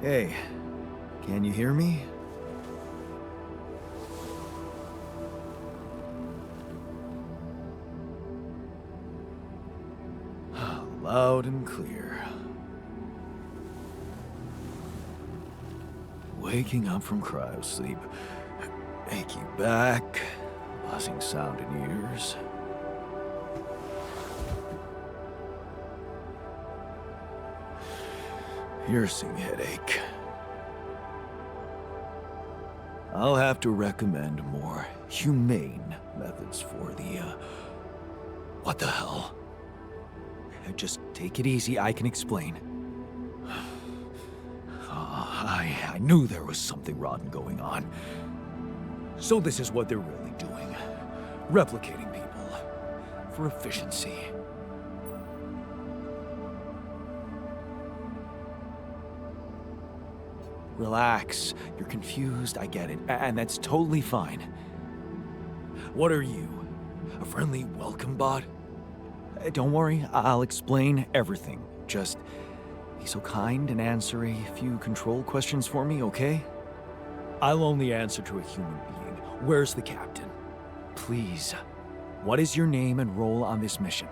Hey, can you hear me? Loud and clear. Waking up from cryosleep. Achy back. Buzzing sound in ears. Piercing headache. I'll have to recommend more humane methods for the, what the hell? Just take it easy, I can explain. I knew there was something rotten going on. So this is what they're really doing. Replicating people. For efficiency. Relax. You're confused, I get it. And that's totally fine. What are you? A friendly welcome bot? Don't worry, I'll explain everything. Just be so kind and answer a few control questions for me, okay? I'll only answer to a human being. Where's the captain? Please. What is your name and role on this mission?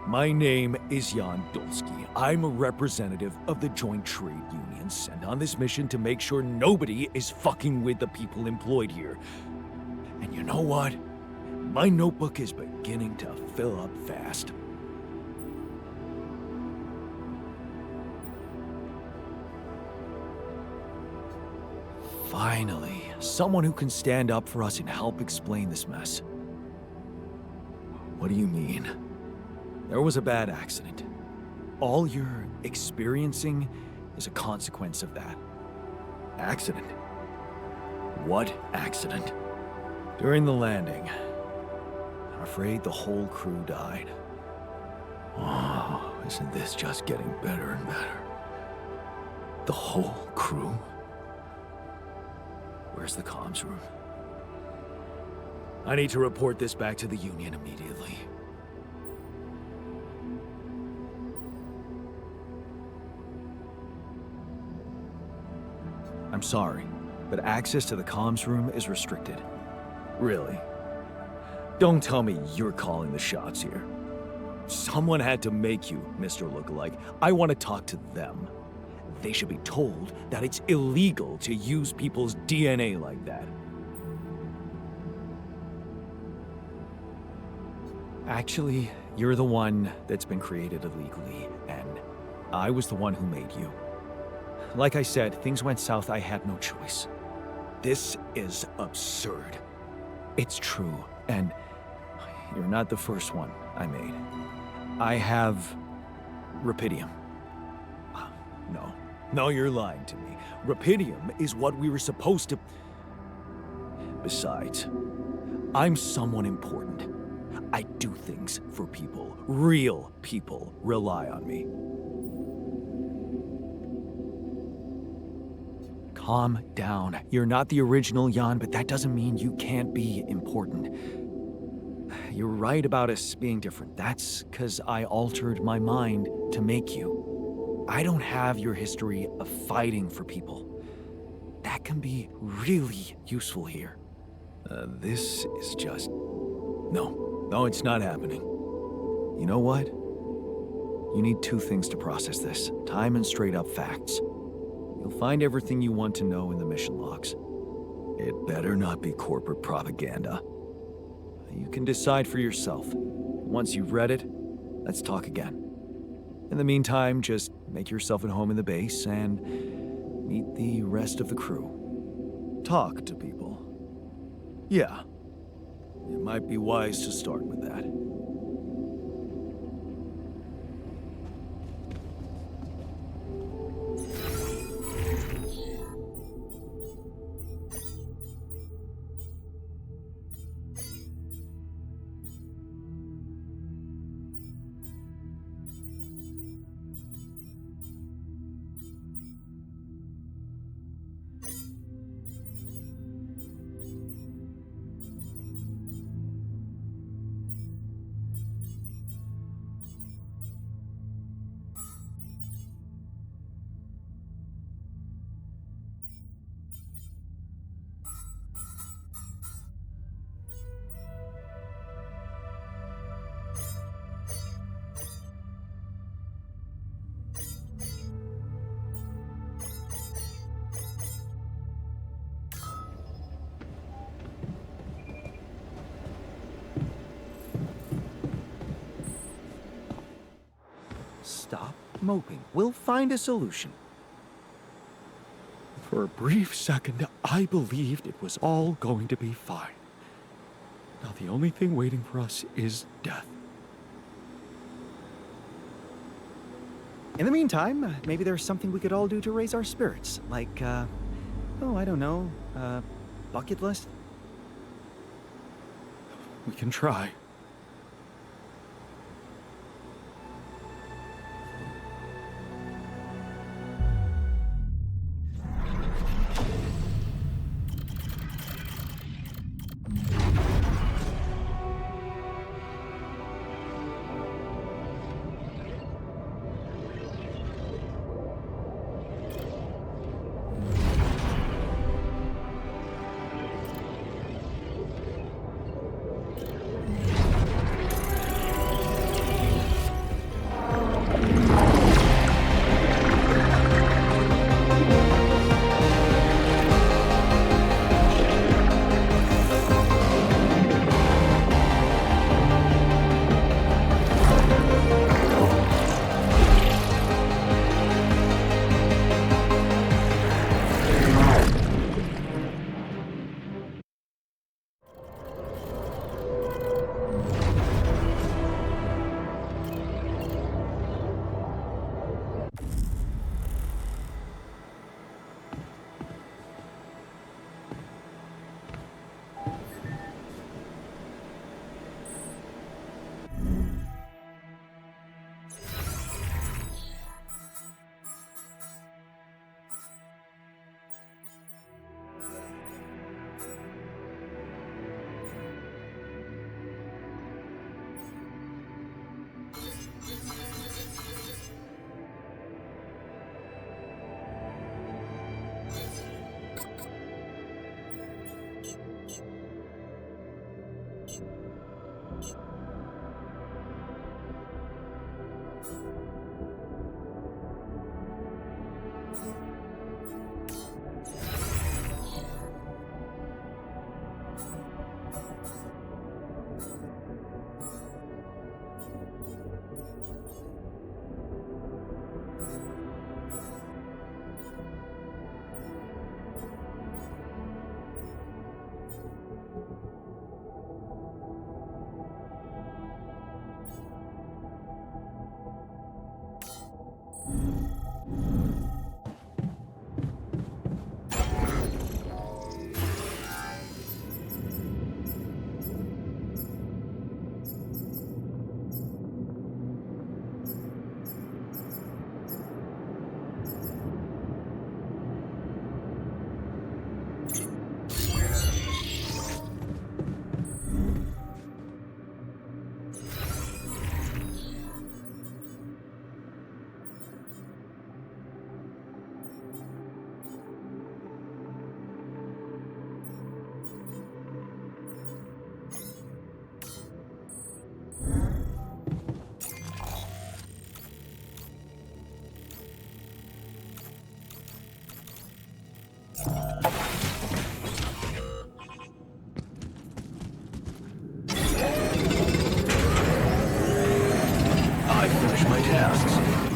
My name is Jan Dolsky. I'm a representative of the Joint Trade Union sent on this mission to make sure nobody is fucking with the people employed here. And you know what? My notebook is beginning to fill up fast. Finally, someone who can stand up for us and help explain this mess. What do you mean? There was a bad accident. All you're experiencing is a consequence of that. Accident? What accident? During the landing, I'm afraid the whole crew died. Oh, isn't this just getting better and better? The whole crew? Where's the comms room? I need to report this back to the Union immediately. I'm sorry, but access to the comms room is restricted. Really? Don't tell me you're calling the shots here. Someone had to make you, Mr. Lookalike. I want to talk to them. They should be told that it's illegal to use people's DNA like that. Actually, you're the one that's been created illegally, and I was the one who made you. Like I said, things went south, I had no choice. This is absurd. It's true, and you're not the first one I made. I have Rapidium. No, you're lying to me. Rapidium is what we were supposed to... Besides, I'm someone important. I do things for people. Real people rely on me. Calm down. You're not the original Jan, but that doesn't mean you can't be important. You're right about us being different. That's because I altered my mind to make you. I don't have your history of fighting for people. That can be really useful here. This is just... No, it's not happening. You know what? You need two things to process this. Time and straight-up facts. You'll find everything you want to know in the mission logs. It better not be corporate propaganda. You can decide for yourself. Once you've read it, let's talk again. In the meantime, just make yourself at home in the base and meet the rest of the crew. Talk to people. Yeah, it might be wise to start with that. stop moping. We'll find a solution. For a brief second, I believed it was all going to be fine. Now the only thing waiting for us is death. In the meantime, maybe there's something we could all do to raise our spirits. Like, I don't know, bucket list? We can try.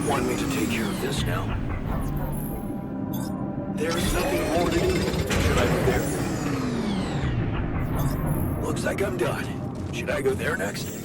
Want me to take care of this now? There is nothing more to do. Should I go there? Looks like I'm done. Should I go there next?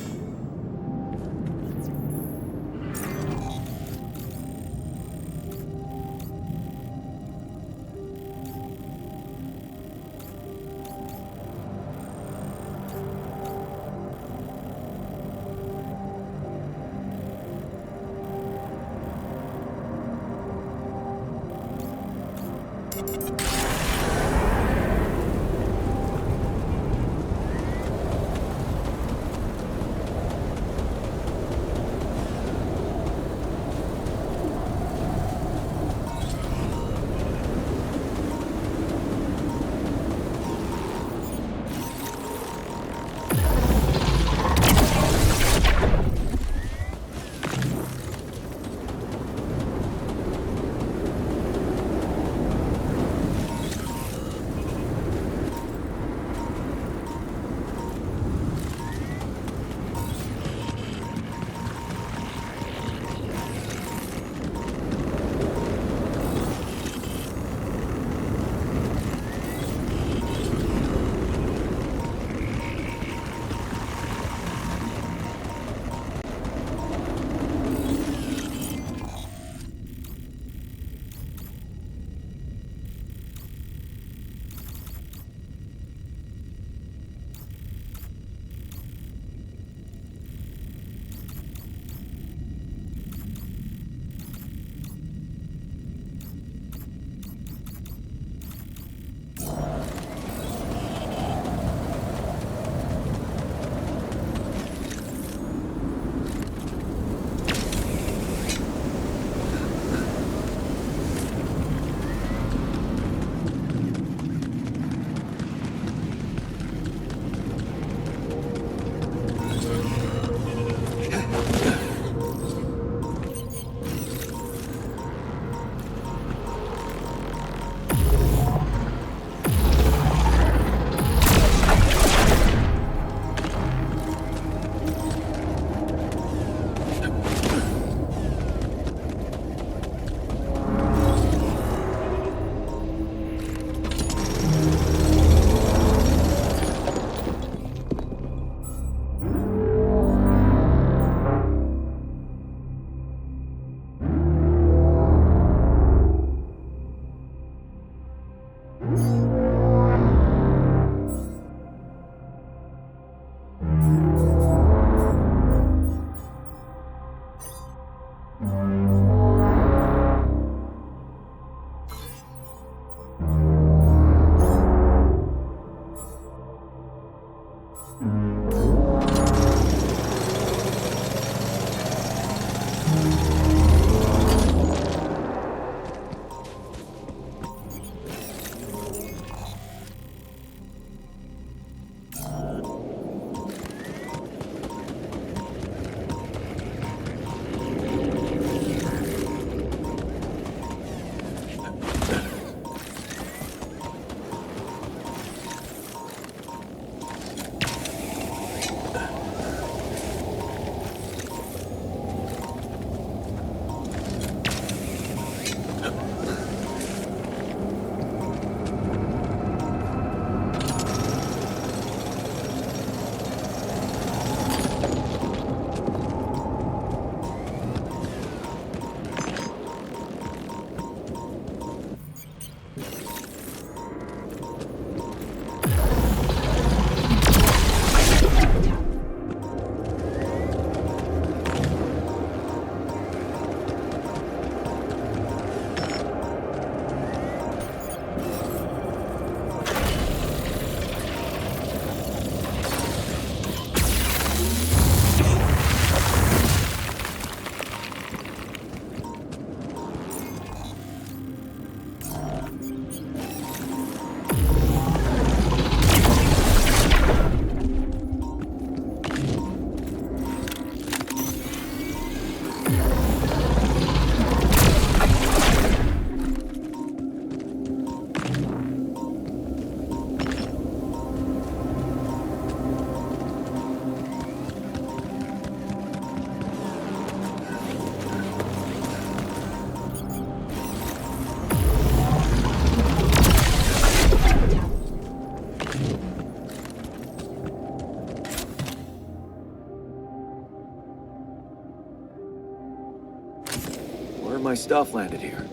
my stuff landed here.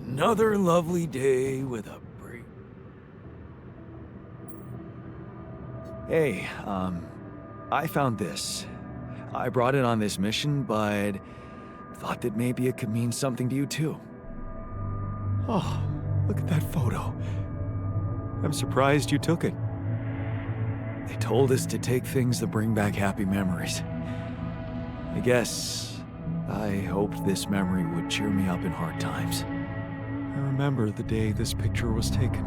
Another lovely day with a break. Hey, I found this. I brought it on this mission, but thought that maybe it could mean something to you too. Oh, look at that photo. I'm surprised you took it. They told us to take things that bring back happy memories. I hoped this memory would cheer me up in hard times. I remember the day this picture was taken.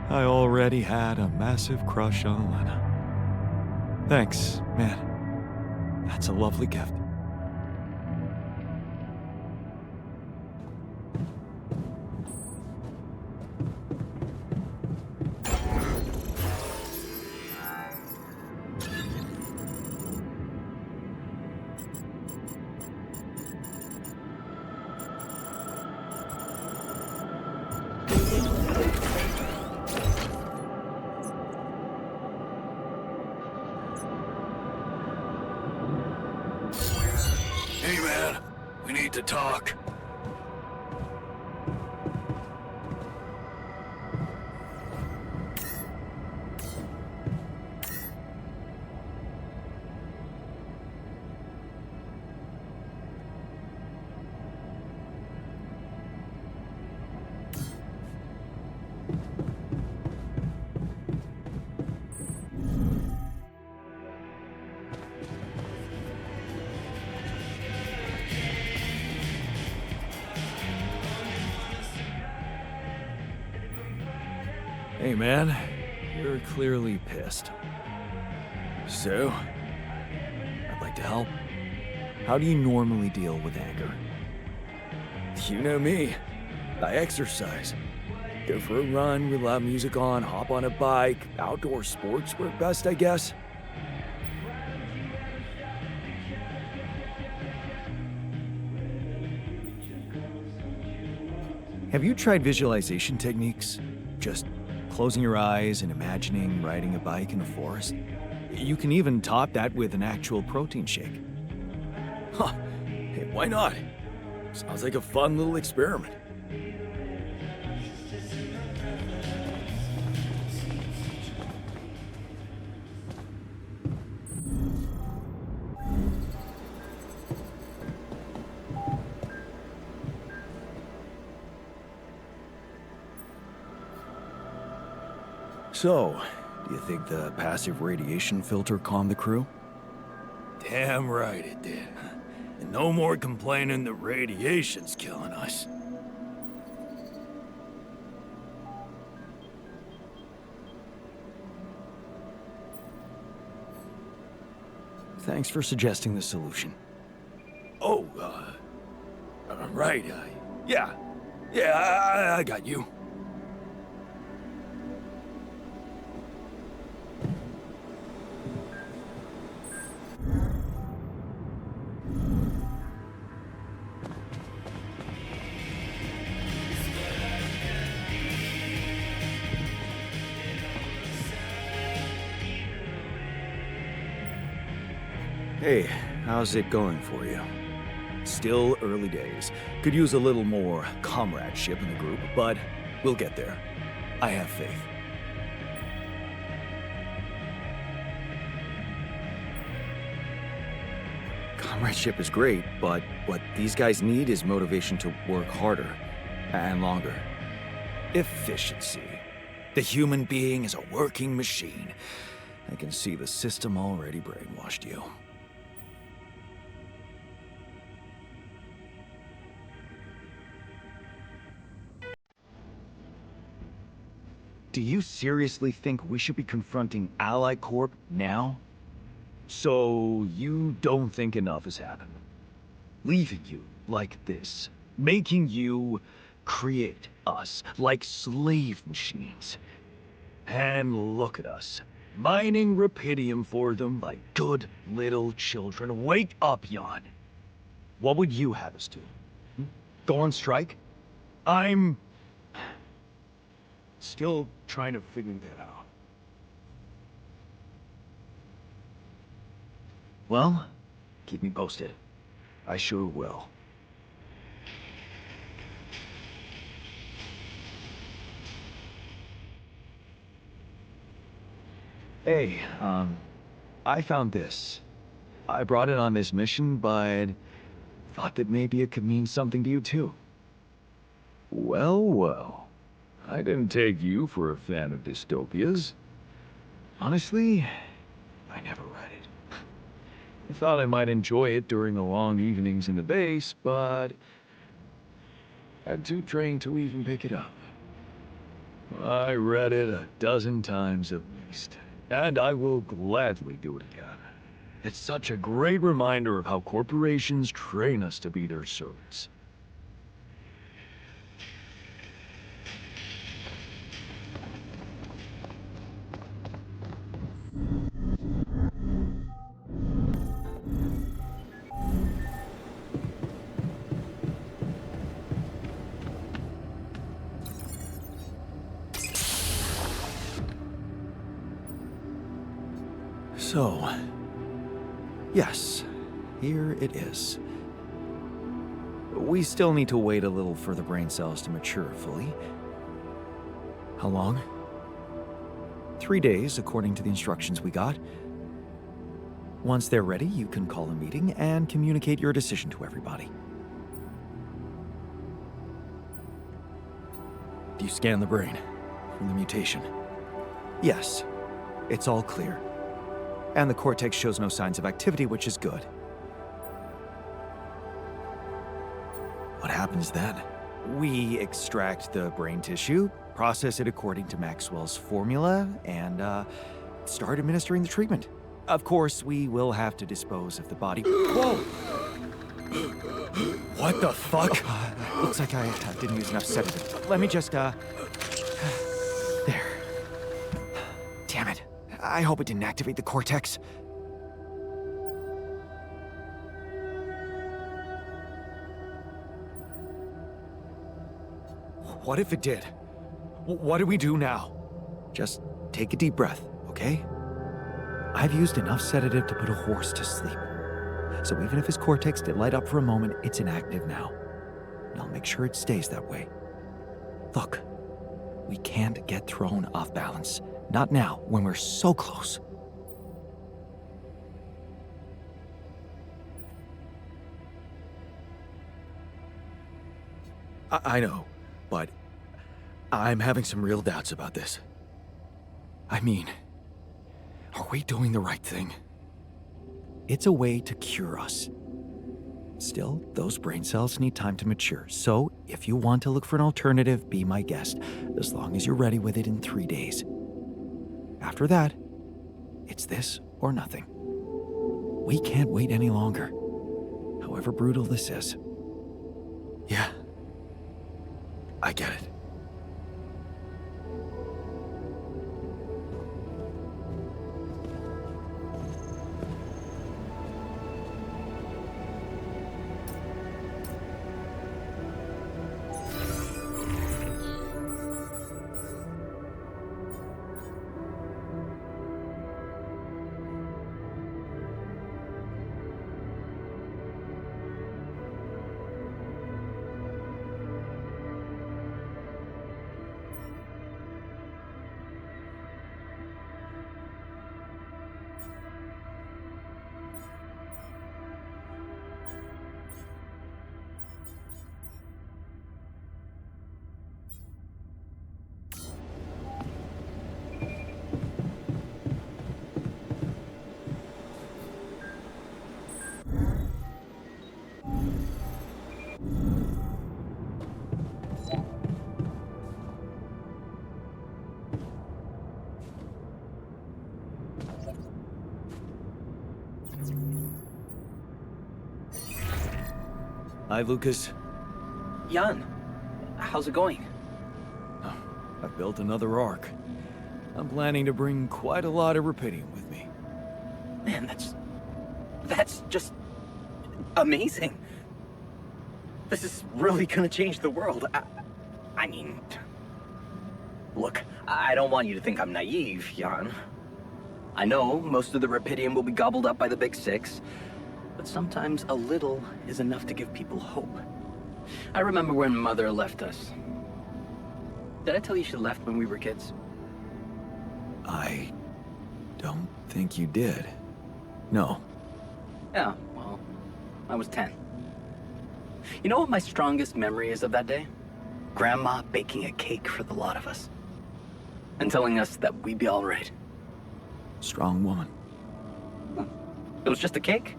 I already had a massive crush on Lena. Thanks, man. That's a lovely gift. Hey, man. We need to talk. Hey man, you're clearly pissed. So, I'd like to help. How do you normally deal with anger? You know me. I exercise. Go for a run with loud music on, hop on a bike, outdoor sports work best, I guess. Have you tried visualization techniques? Just closing your eyes and imagining riding a bike in a forest? You can even top that with an actual protein shake. Huh. Hey, why not? Sounds like a fun little experiment. So, do you think the passive radiation filter calmed the crew? Damn right it did. And no more complaining the radiation's killing us. Thanks for suggesting the solution. Oh, right, yeah. Yeah, I got you. Hey, how's it going for you? Still early days. Could use a little more comradeship in the group, but we'll get there. I have faith. Comradeship is great, but what these guys need is motivation to work harder and longer. Efficiency. The human being is a working machine. I can see the system already brainwashed you. Do you seriously think we should be confronting Ally Corp now? So you don't think enough has happened? Leaving you like this, making you create us like slave machines. And look at us, mining rupidium for them like good little children. Wake up, Jan. What would you have us do? Go on strike? I'm still trying to figure that out. Well, keep me posted. I sure will. Hey, I found this. I brought it on this mission, but thought that maybe it could mean something to you too. Well, well. I didn't take you for a fan of dystopias. Honestly, I never read it. I thought I might enjoy it during the long evenings in the base, but I'm too drained to even pick it up. I read it a dozen times at least, and I will gladly do it again. It's such a great reminder of how corporations train us to be their servants. So, yes, here it is. We still need to wait a little for the brain cells to mature fully. How long? 3 days, according to the instructions we got. Once they're ready, you can call a meeting and communicate your decision to everybody. Do you scan the brain from the mutation? Yes, it's all clear. And the cortex shows no signs of activity, which is good. What happens then? We extract the brain tissue, process it according to Maxwell's formula, and start administering the treatment. Of course, we will have to dispose of the body. Whoa! What the fuck? Looks like I didn't use enough sedative. Let me just, There. Damn it. I hope it didn't activate the cortex. What if it did? What do we do now? Just take a deep breath, okay? I've used enough sedative to put a horse to sleep. So even if his cortex did light up for a moment, it's inactive now. And I'll make sure it stays that way. Look, we can't get thrown off balance. Not now, when we're so close. I know, but I'm having some real doubts about this. I mean, are we doing the right thing? It's a way to cure us. Still, those brain cells need time to mature, so if you want to look for an alternative, be my guest, as long as you're ready with it in 3 days. After that, it's this or nothing. We can't wait any longer, however brutal this is. Yeah, I get it. Hi, Lucas. Jan, how's it going? Oh, I've built another ark. I'm planning to bring quite a lot of rupidium with me. Man, that's just amazing. This is really gonna change the world. I mean, look, I don't want you to think I'm naive, Jan. I know most of the rupidium will be gobbled up by the big six, but sometimes a little is enough to give people hope. I remember when Mother left us. Did I tell you she left when we were kids? I don't think you did. No. Yeah, well, I was 10. You know what my strongest memory is of that day? Grandma baking a cake for the lot of us. And telling us that we'd be all right. Strong woman. It was just a cake.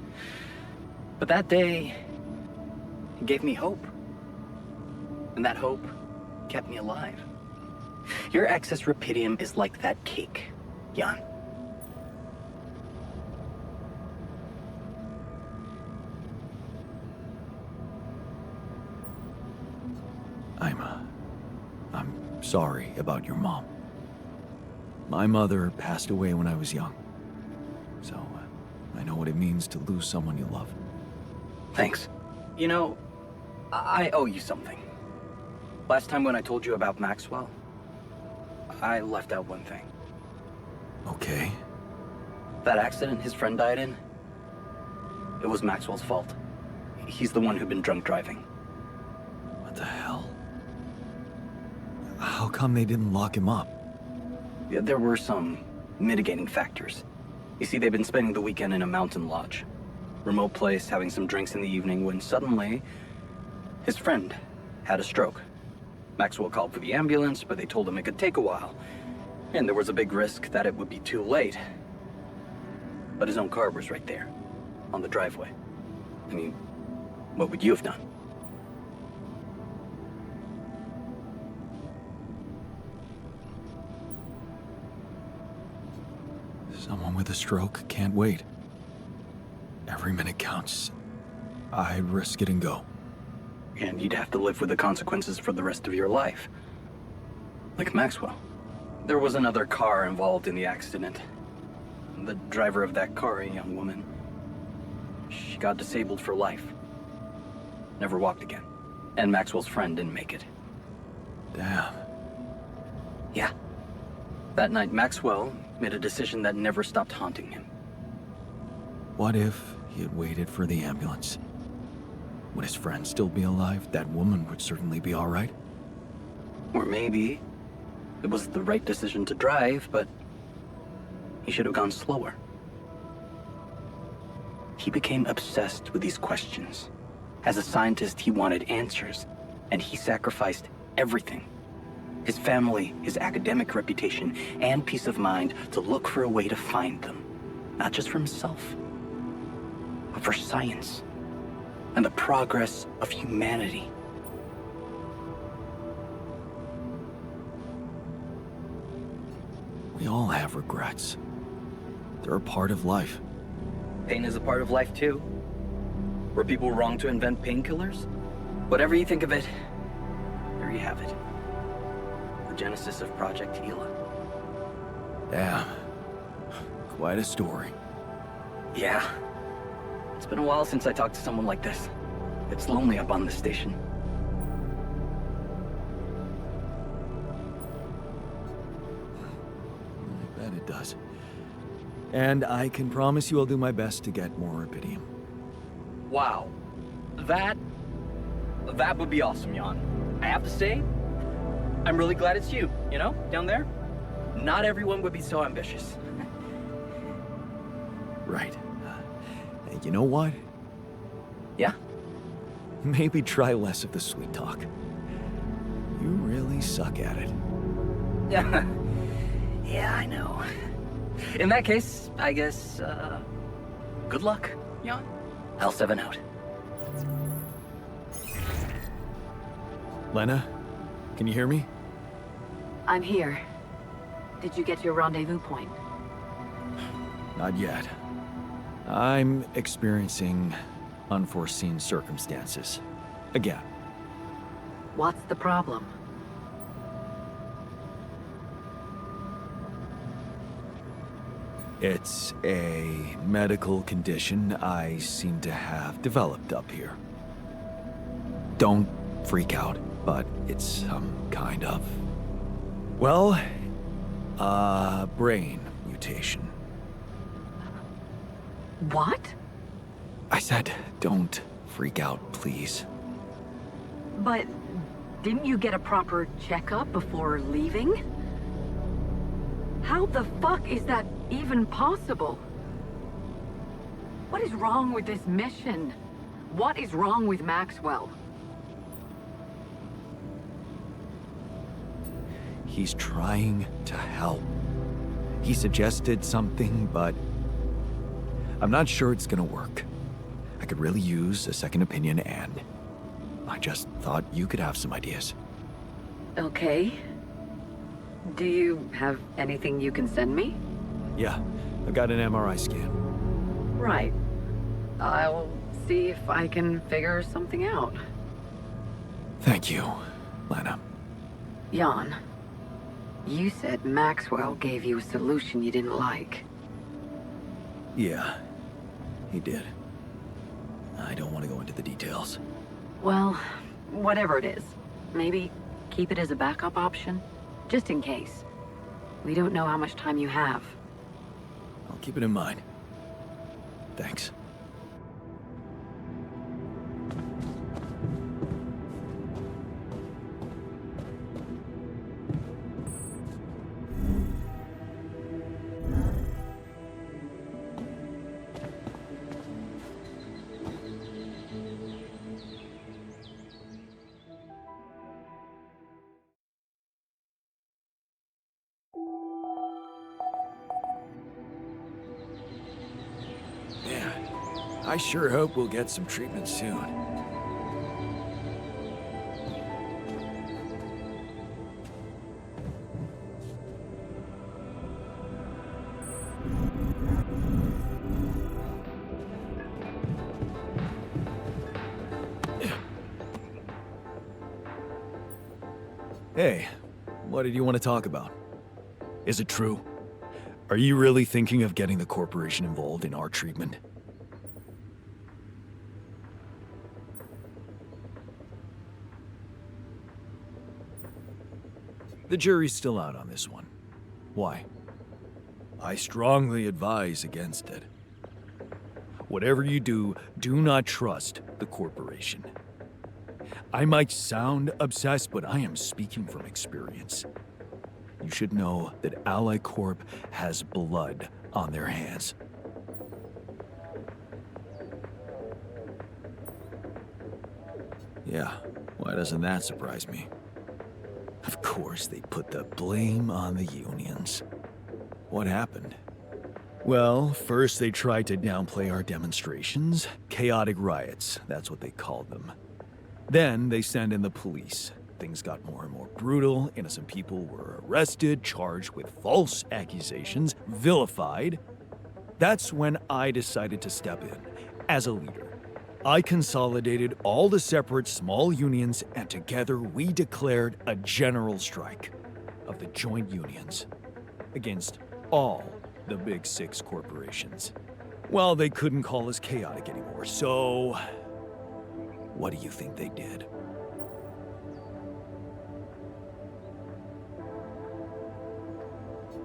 But that day, it gave me hope. And that hope kept me alive. Your excess rupidium is like that cake, Jan. I'm sorry about your mom. My mother passed away when I was young. So, I know what it means to lose someone you love. Thanks. You know, I owe you something. Last time when I told you about Maxwell, I left out one thing. Okay. That accident his friend died in, it was Maxwell's fault. He's the one who'd been drunk driving. What the hell? How come they didn't lock him up? Yeah, there were some mitigating factors. You see, they'd been spending the weekend in a mountain lodge. Remote place, having some drinks in the evening, when suddenly, his friend had a stroke. Maxwell called for the ambulance, but they told him it could take a while. And there was a big risk that it would be too late. But his own car was right there, on the driveway. I mean, what would you have done? Someone with a stroke can't wait. Every minute counts. I'd risk it and go. And you'd have to live with the consequences for the rest of your life. Like Maxwell. There was another car involved in the accident. The driver of that car, a young woman. She got disabled for life. Never walked again. And Maxwell's friend didn't make it. Damn. Yeah. That night, Maxwell made a decision that never stopped haunting him. What if he had waited for the ambulance? Would his friend still be alive? That woman would certainly be all right. Or maybe it was the right decision to drive, but he should have gone slower. He became obsessed with these questions. As a scientist, he wanted answers, and he sacrificed everything. His family, his academic reputation, and peace of mind to look for a way to find them. Not just for himself, but for science and the progress of humanity. We all have regrets. They're a part of life. Pain is a part of life too. Were people wrong to invent painkillers? Whatever you think of it, there you have it. The genesis of Project Gila. Damn. Quite a story. Yeah. It's been a while since I talked to someone like this. It's lonely up on this station. I bet it does. And I can promise you I'll do my best to get more rubidium. Wow. That would be awesome, Jan. I have to say, I'm really glad it's you, down there. Not everyone would be so ambitious. Right. You know what? Yeah? Maybe try less of the sweet talk. You really suck at it. Yeah. Yeah, I know. In that case, I guess, good luck, Jan. L7 out. Lena, can you hear me? I'm here. Did you get to your rendezvous point? Not yet. I'm experiencing unforeseen circumstances. Again. What's the problem? It's a medical condition I seem to have developed up here. Don't freak out, but it's some kind of... well, brain mutation. What? I said, don't freak out, please. But didn't you get a proper checkup before leaving? How the fuck is that even possible? What is wrong with this mission? What is wrong with Maxwell? He's trying to help. He suggested something, but I'm not sure it's gonna work. I could really use a second opinion, and I just thought you could have some ideas. Okay. Do you have anything you can send me? Yeah, I've got an MRI scan. Right. I'll see if I can figure something out. Thank you, Lana. Jan, you said Maxwell gave you a solution you didn't like. Yeah, he did. I don't want to go into the details. Well, whatever it is, maybe keep it as a backup option, just in case. We don't know how much time you have. I'll keep it in mind. Thanks. I sure hope we'll get some treatment soon. Hey, what did you want to talk about? Is it true? Are you really thinking of getting the corporation involved in our treatment? The jury's still out on this one. Why? I strongly advise against it. Whatever you do, do not trust the corporation. I might sound obsessed, but I am speaking from experience. You should know that Ally Corp has blood on their hands. Yeah, why doesn't that surprise me? Of course, they put the blame on the unions. What happened? Well, first they tried to downplay our demonstrations. Chaotic riots, that's what they called them. Then they sent in the police. Things got more and more brutal. Innocent people were arrested, charged with false accusations, vilified. That's when I decided to step in as a leader. I consolidated all the separate small unions, and together we declared a general strike of the joint unions against all the big six corporations. Well, they couldn't call us chaotic anymore, so what do you think they did?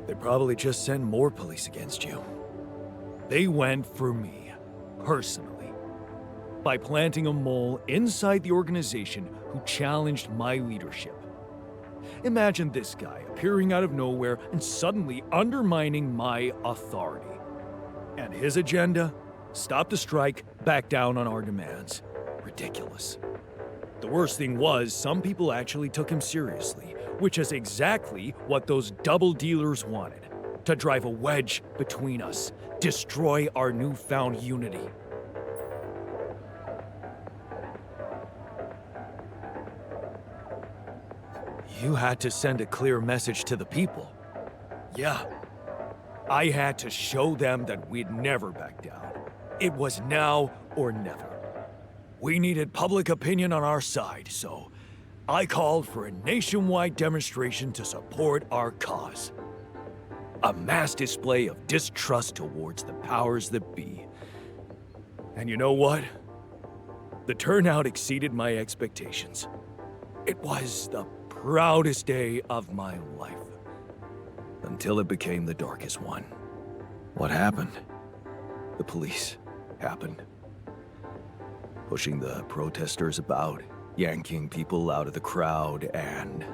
They probably just sent more police against you. They went for me, personally, by planting a mole inside the organization who challenged my leadership. Imagine this guy appearing out of nowhere and suddenly undermining my authority. And his agenda? Stop the strike, back down on our demands. Ridiculous. The worst thing was, some people actually took him seriously, which is exactly what those double dealers wanted. To drive a wedge between us, destroy our newfound unity. You had to send a clear message to the people. Yeah. I had to show them that we'd never back down. It was now or never. We needed public opinion on our side, so I called for a nationwide demonstration to support our cause. A mass display of distrust towards the powers that be. And you know what? The turnout exceeded my expectations. It was the proudest day of my life. Until it became the darkest one. What happened? The police happened. Pushing the protesters about, yanking people out of the crowd, and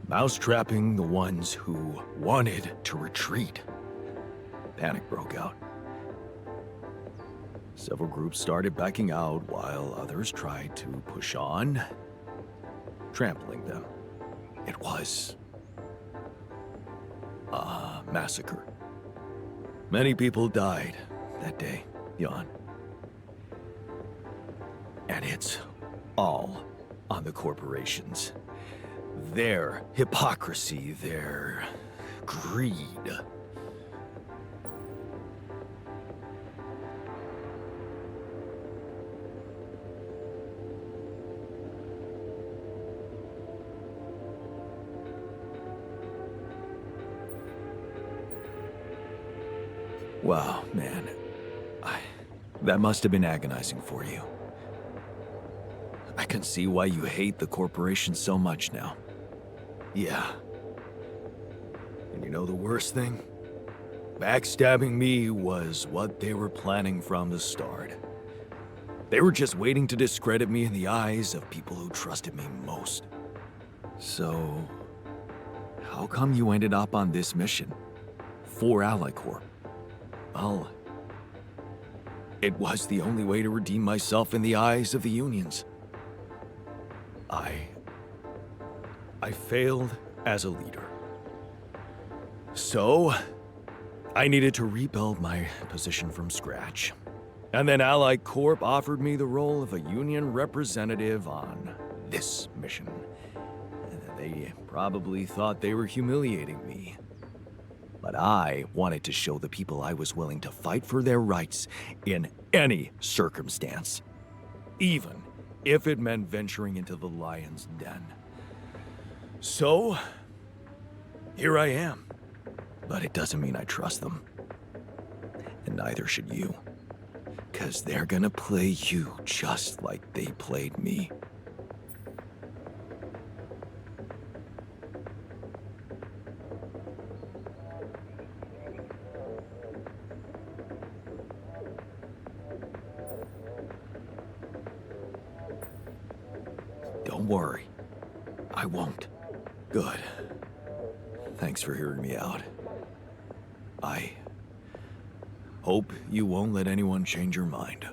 mousetrapping the ones who wanted to retreat. Panic broke out. Several groups started backing out while others tried to push on, trampling them. It was a massacre. Many people died that day, Jan. And it's all on the corporations. Their hypocrisy, their greed. Wow, man. That must have been agonizing for you. I can see why you hate the corporation so much now. Yeah. And you know the worst thing? Backstabbing me was what they were planning from the start. They were just waiting to discredit me in the eyes of people who trusted me most. So, how come you ended up on this mission? For Ally Corp? Well, it was the only way to redeem myself in the eyes of the unions. I failed as a leader. So, I needed to rebuild my position from scratch. And then Ally Corp offered me the role of a union representative on this mission. They probably thought they were humiliating me. But I wanted to show the people I was willing to fight for their rights in any circumstance. Even if it meant venturing into the lion's den. So, here I am. But it doesn't mean I trust them. And neither should you. 'Cause they're gonna play you just like they played me. Don't worry. I won't. Good. Thanks for hearing me out. I hope you won't let anyone change your mind.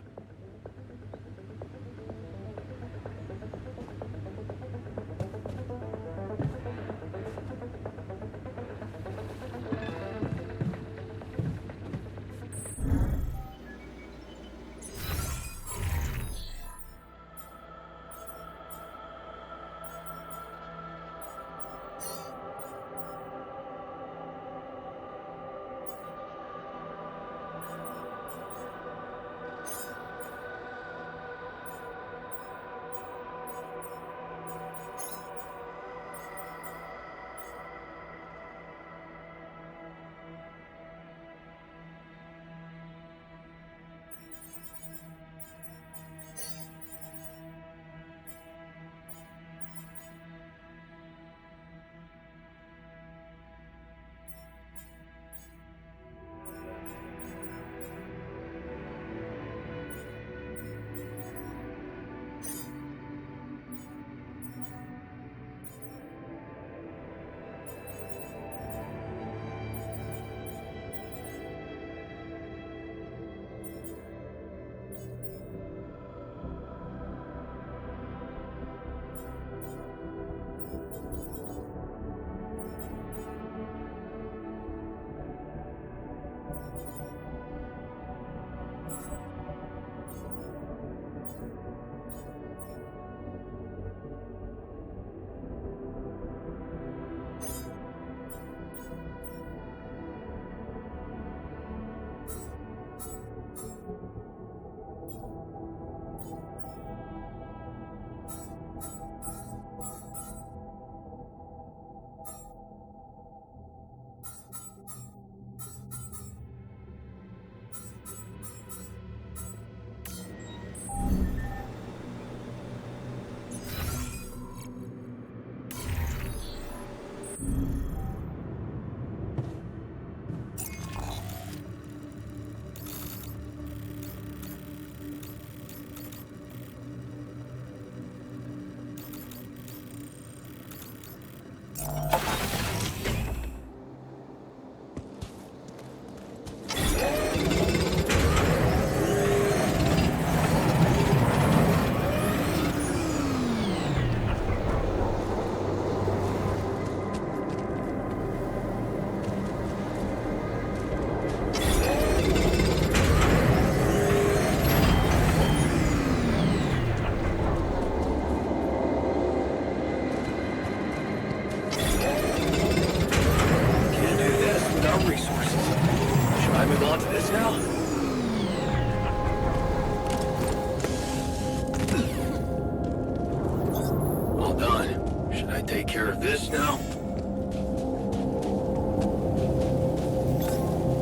this now?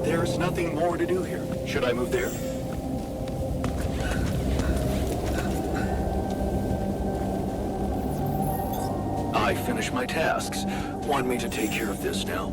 There's nothing more to do here. Should I move there? I finished my tasks. Want me to take care of this now?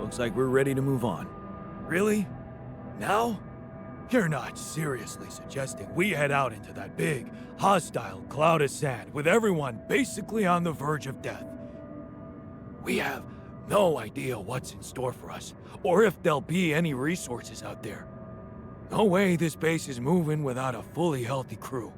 Looks like we're ready to move on. Really? Now? You're not seriously suggesting we head out into that big, hostile cloud of sand with everyone basically on the verge of death. We have no idea what's in store for us, or if there'll be any resources out there. No way this base is moving without a fully healthy crew.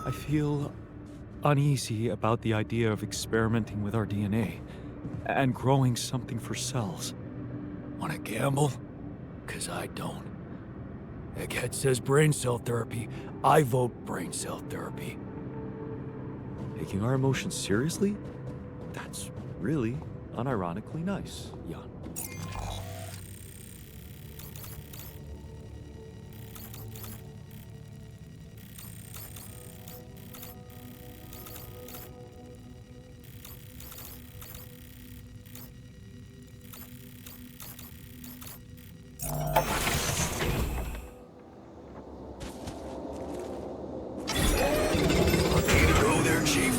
I feel uneasy about the idea of experimenting with our DNA and growing something for cells. Wanna gamble? 'Cause I don't. Egghead says brain cell therapy. I vote brain cell therapy. Taking our emotions seriously? That's really unironically nice, Jan. Lucky to go there, Chief.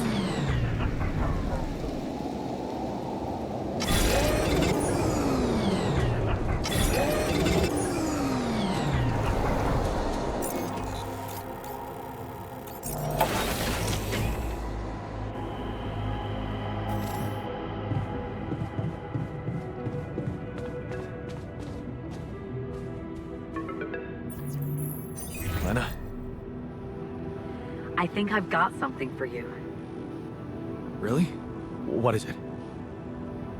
Lena? I think I've got something for you. Really? What is it?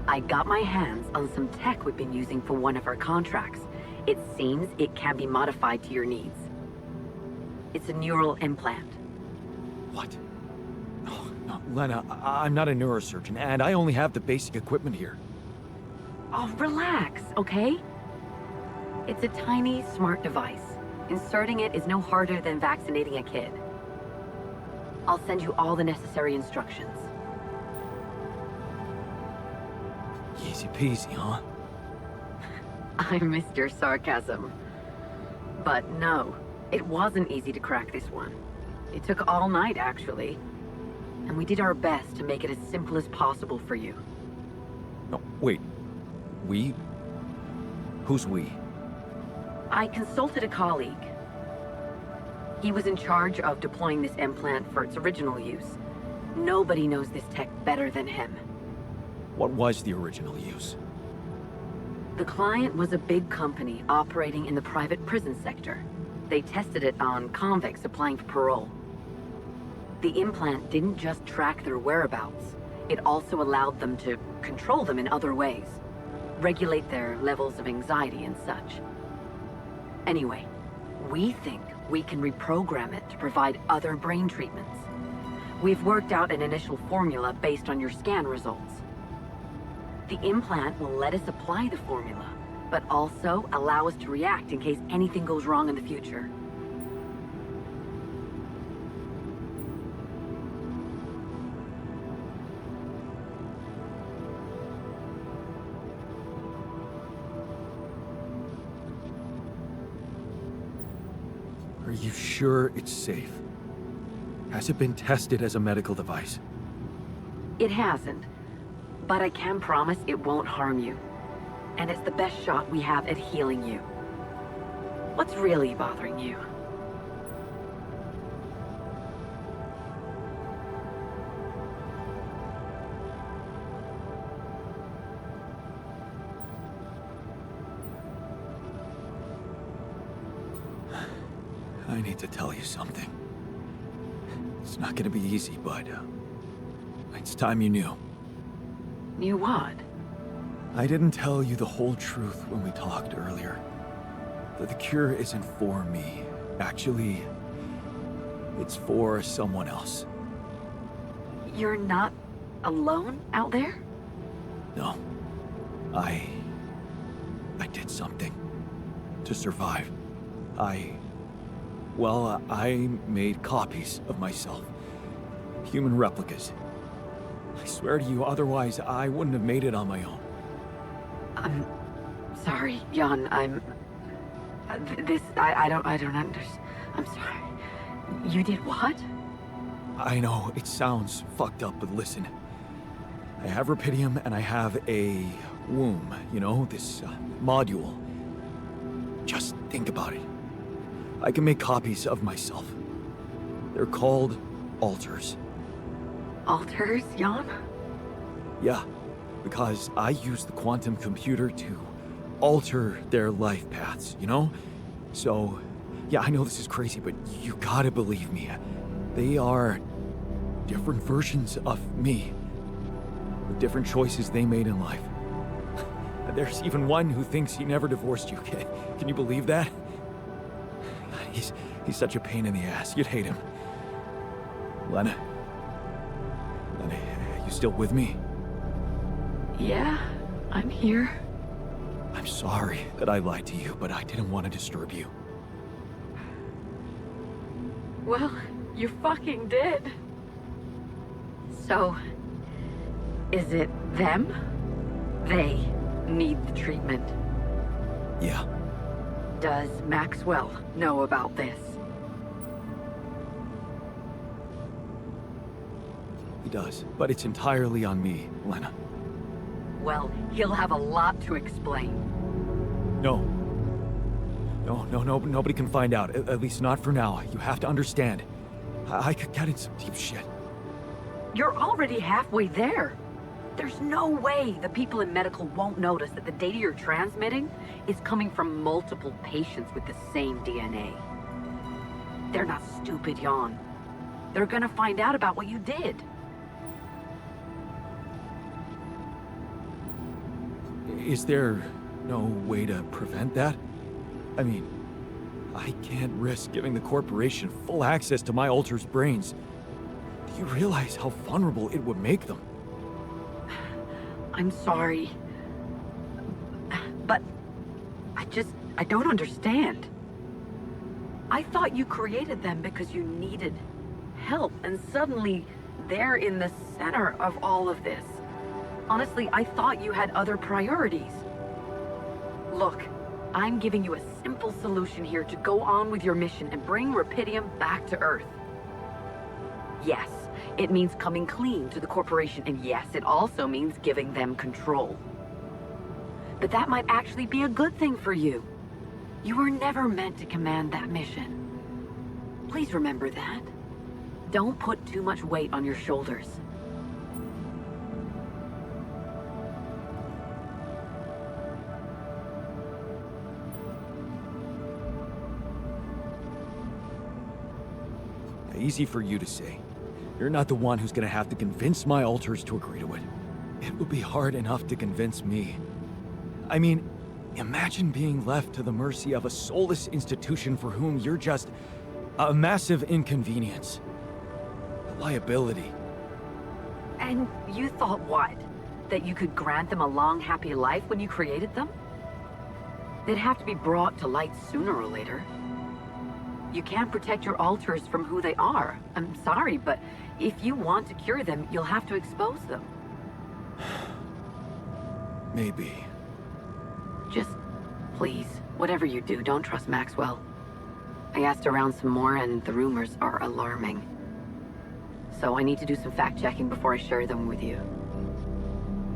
I got my hands on some tech we've been using for one of our contracts. It seems it can be modified to your needs. It's a neural implant. What? No, Lena, I'm not a neurosurgeon, and I only have the basic equipment here. Oh, relax, okay? It's a tiny, smart device. Inserting it is no harder than vaccinating a kid. I'll send you all the necessary instructions. Easy peasy, huh? I missed your sarcasm. But no, it wasn't easy to crack this one. It took all night, actually. And we did our best to make it as simple as possible for you. No, wait. We? Who's we? I consulted a colleague. He was in charge of deploying this implant for its original use. Nobody knows this tech better than him. What was the original use? The client was a big company operating in the private prison sector. They tested it on convicts applying for parole. The implant didn't just track their whereabouts, it also allowed them to control them in other ways, regulate their levels of anxiety and such. Anyway, we think we can reprogram it to provide other brain treatments. We've worked out an initial formula based on your scan results. The implant will let us apply the formula, but also allow us to react in case anything goes wrong in the future. Are you sure it's safe? Has it been tested as a medical device? It hasn't, but I can promise it won't harm you. And it's the best shot we have at healing you. What's really bothering you? I need to tell you something. It's not gonna be easy, but it's time you knew. You what? I didn't tell you the whole truth when we talked earlier. That the cure isn't for me. Actually, it's for someone else. You're not alone out there? No. I did something to survive. I made copies of myself. Human replicas. swear to you, otherwise I wouldn't have made it on my own. I'm sorry, Jan. I don't understand. I'm sorry. You did what? I know, it sounds fucked up, but listen. I have Rapidium and I have a womb, you know, this module. Just think about it. I can make copies of myself. They're called alters. Alters, Jan? Yeah, because I use the quantum computer to alter their life paths, you know? So, yeah, I know this is crazy, but you gotta believe me. They are different versions of me, with different choices they made in life. There's even one who thinks he never divorced you. Can you believe that? He's such a pain in the ass. You'd hate him. Lena, you still with me? Yeah, I'm here. I'm sorry that I lied to you, but I didn't want to disturb you. Well, you fucking did. So, is it them? They need the treatment. Yeah. Does Maxwell know about this? He does, but it's entirely on me, Lena. Well, he'll have a lot to explain. No, nobody can find out. At least not for now. You have to understand. I could get in some deep shit. You're already halfway there. There's no way the people in medical won't notice that the data you're transmitting is coming from multiple patients with the same DNA. They're not stupid, Jan. They're gonna find out about what you did. Is there no way to prevent that? I mean, I can't risk giving the corporation full access to my Alter's brains. Do you realize how vulnerable it would make them? I'm sorry. But I don't understand. I thought you created them because you needed help, and suddenly they're in the center of all of this. Honestly, I thought you had other priorities. Look, I'm giving you a simple solution here to go on with your mission and bring Rapidium back to Earth. Yes, it means coming clean to the corporation, and yes, it also means giving them control. But that might actually be a good thing for you. You were never meant to command that mission. Please remember that. Don't put too much weight on your shoulders. Easy for you to say. You're not the one who's gonna have to convince my alters to agree to it. It will be hard enough to convince me. I mean, imagine being left to the mercy of a soulless institution for whom you're just a massive inconvenience. A liability. And you thought what? That you could grant them a long, happy life when you created them? They'd have to be brought to light sooner or later. You can't protect your alters from who they are. I'm sorry, but if you want to cure them, you'll have to expose them. Maybe. Just, please, whatever you do, don't trust Maxwell. I asked around some more, and the rumors are alarming. So I need to do some fact-checking before I share them with you.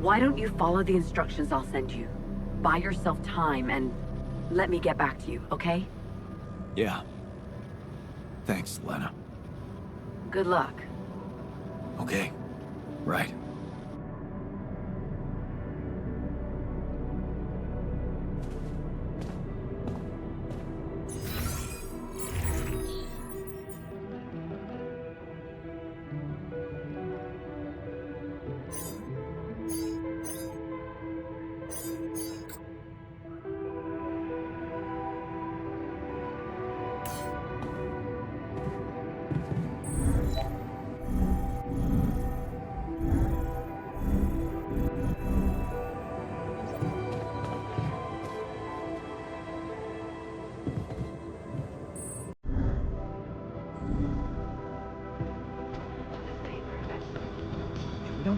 Why don't you follow the instructions I'll send you? Buy yourself time and let me get back to you, okay? Yeah. Thanks, Lena. Good luck. Okay. Right.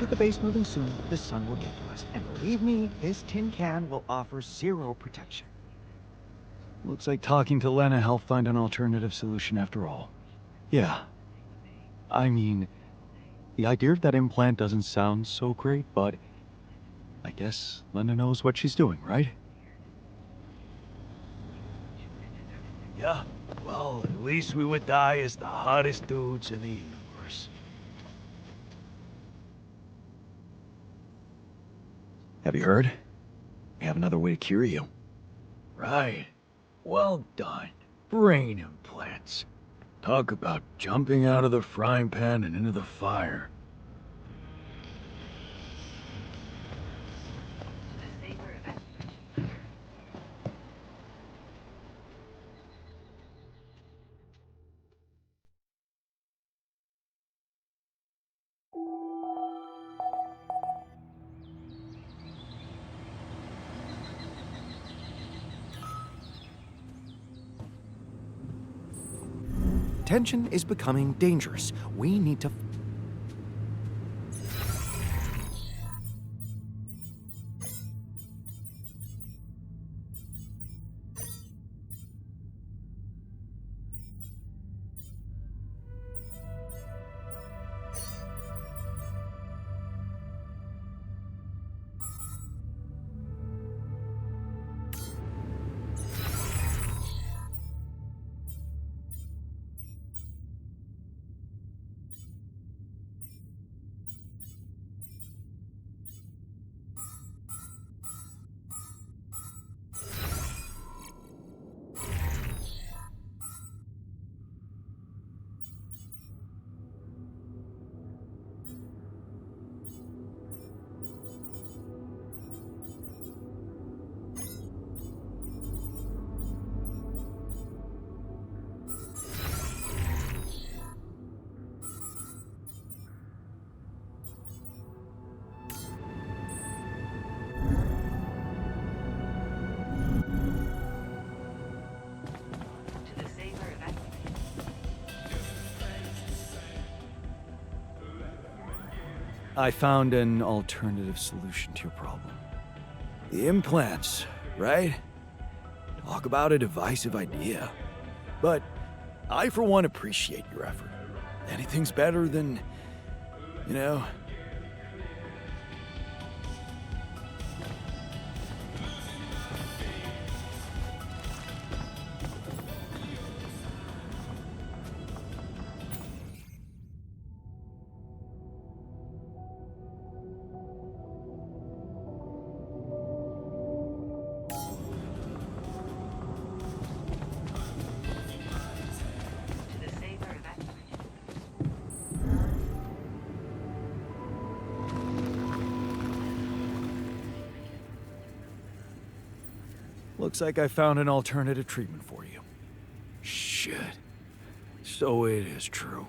get the base moving soon, the sun will get to us. And believe me, this tin can will offer zero protection. Looks like talking to Lena helped find an alternative solution after all. Yeah. I mean, the idea of that implant doesn't sound so great, but I guess Lena knows what she's doing, right? Yeah, well, at least we would die as the hottest dudes in the universe. Have you heard? We have another way to cure you. Right. Well done. Brain implants. Talk about jumping out of the frying pan and into the fire. Tension is becoming dangerous. We need to... I found an alternative solution to your problem. The implants, right? Talk about a divisive idea. But I, for one, appreciate your effort. Anything's better than, you know... Looks like I found an alternative treatment for you. Shit. So it is true.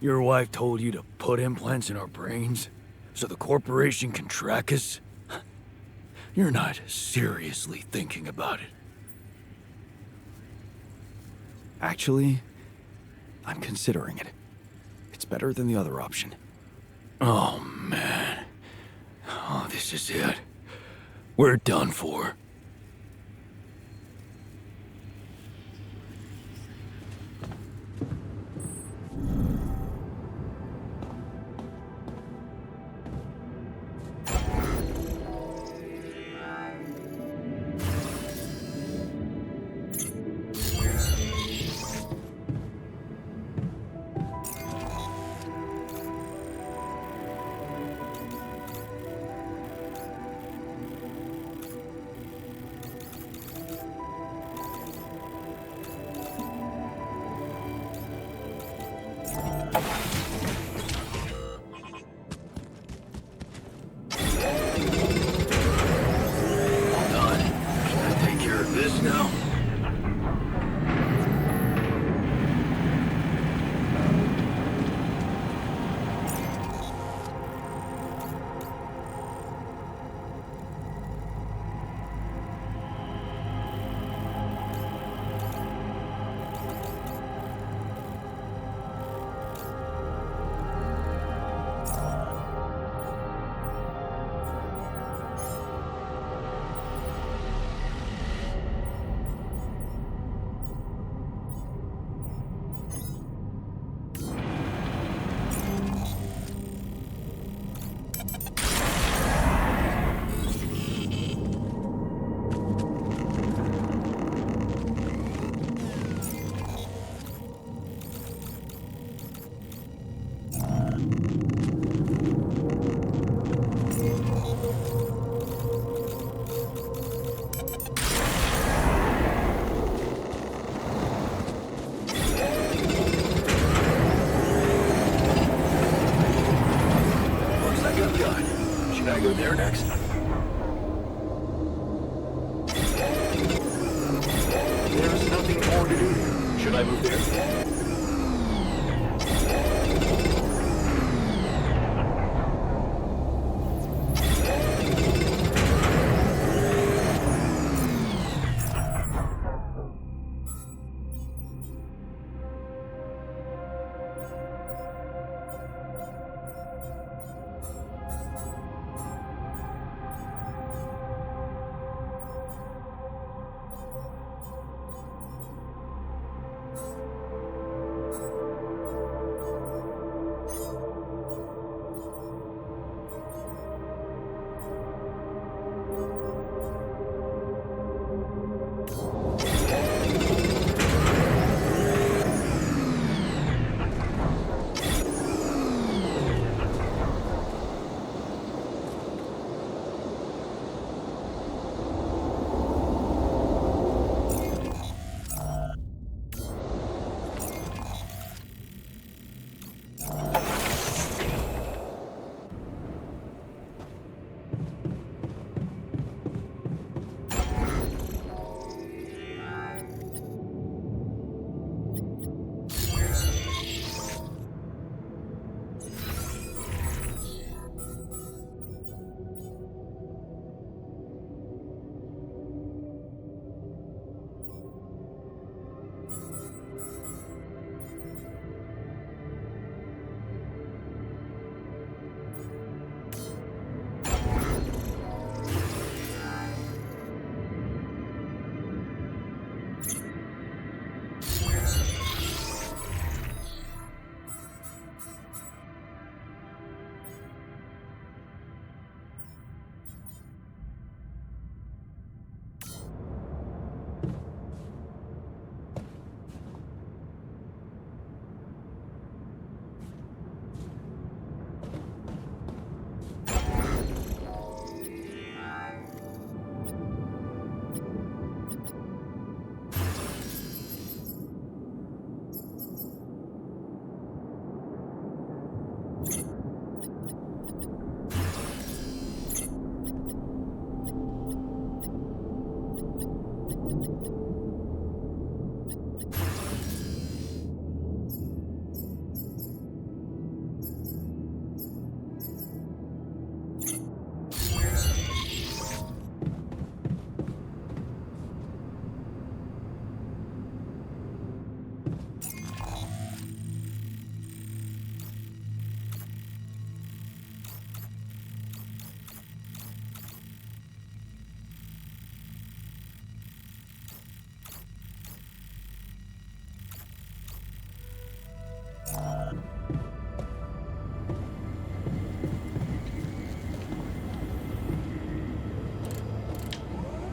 Your wife told you to put implants in our brains so the corporation can track us? You're not seriously thinking about it. Actually, I'm considering it. It's better than the other option. Oh, man. Oh, this is it. We're done for. Should I go there next? There's nothing more to do here. Should I move there?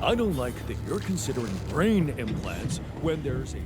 I don't like that you're considering brain implants when there's a...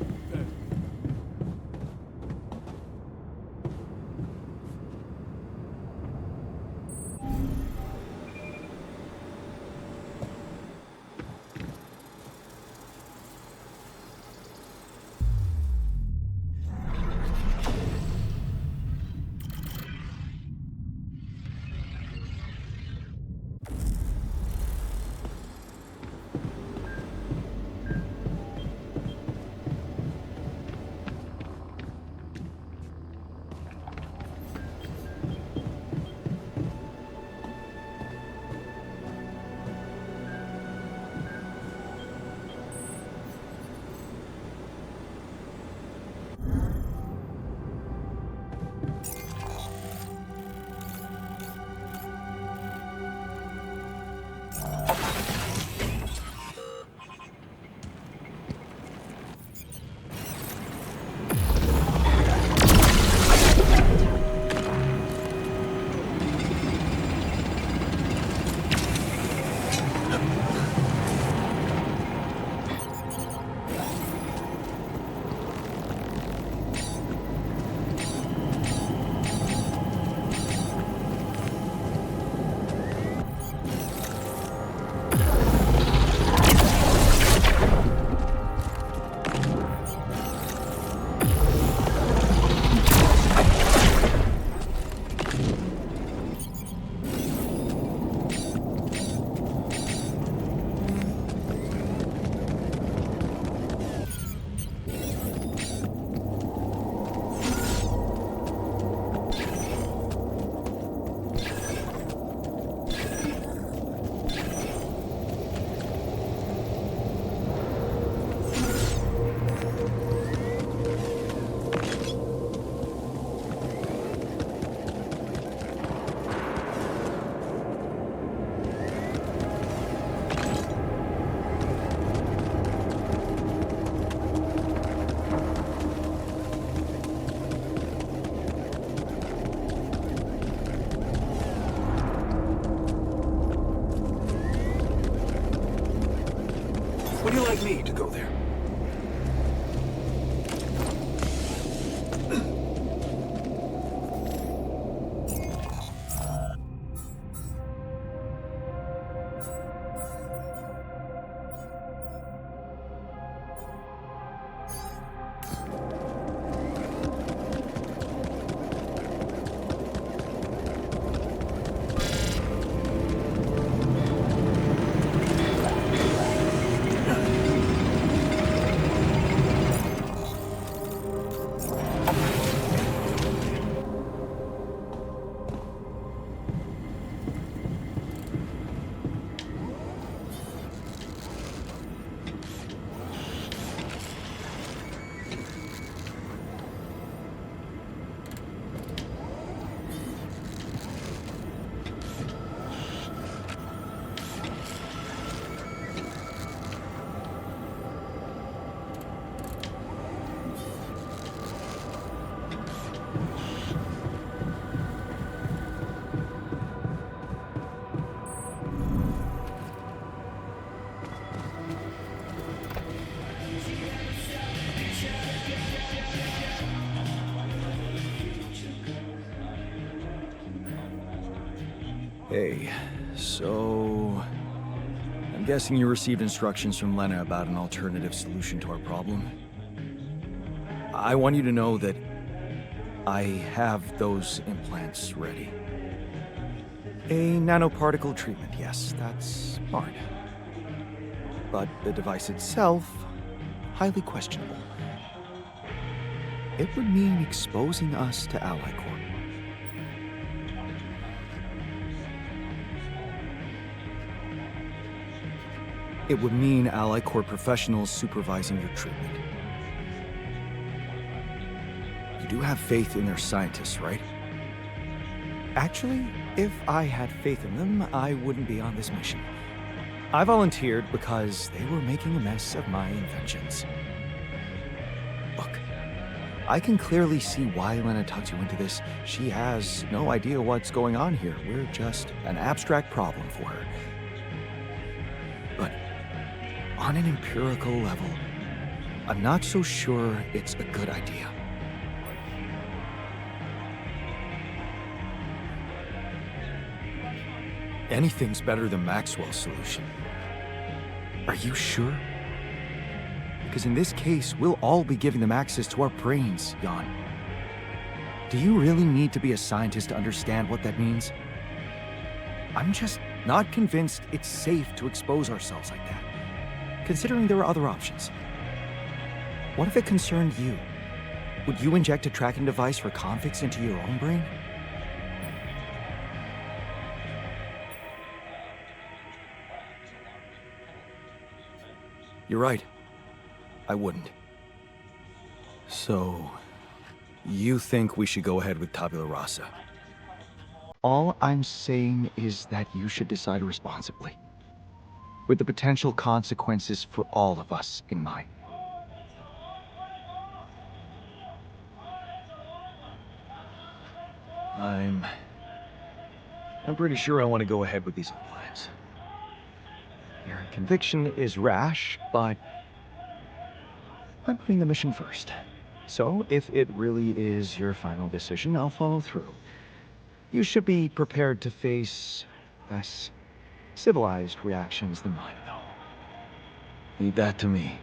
Would you like me to go there? Hey, so... I'm guessing you received instructions from Lena about an alternative solution to our problem. I want you to know that I have those implants ready. A nanoparticle treatment, yes, that's smart. But the device itself, highly questionable. It would mean exposing us to Ally Corp. It would mean Ally Corp professionals supervising your treatment. You do have faith in their scientists, right? Actually, if I had faith in them, I wouldn't be on this mission. I volunteered because they were making a mess of my inventions. Look, I can clearly see why Lena tucked you into this. She has no idea what's going on here. We're just an abstract problem for her. But on an empirical level, I'm not so sure it's a good idea. Anything's better than Maxwell's solution. Are you sure? Because in this case, we'll all be giving them access to our brains, Jan. Do you really need to be a scientist to understand what that means? I'm just not convinced it's safe to expose ourselves like that, considering there are other options. What if it concerned you? Would you inject a tracking device for convicts into your own brain? You're right. I wouldn't. So, you think we should go ahead with Tabula Rasa? All I'm saying is that you should decide responsibly, with the potential consequences for all of us in mind. I'm pretty sure I want to go ahead with these plans. Your conviction is rash, but I'm putting the mission first. So, if it really is your final decision, I'll follow through. You should be prepared to face less civilized reactions than mine, though. Leave that to me.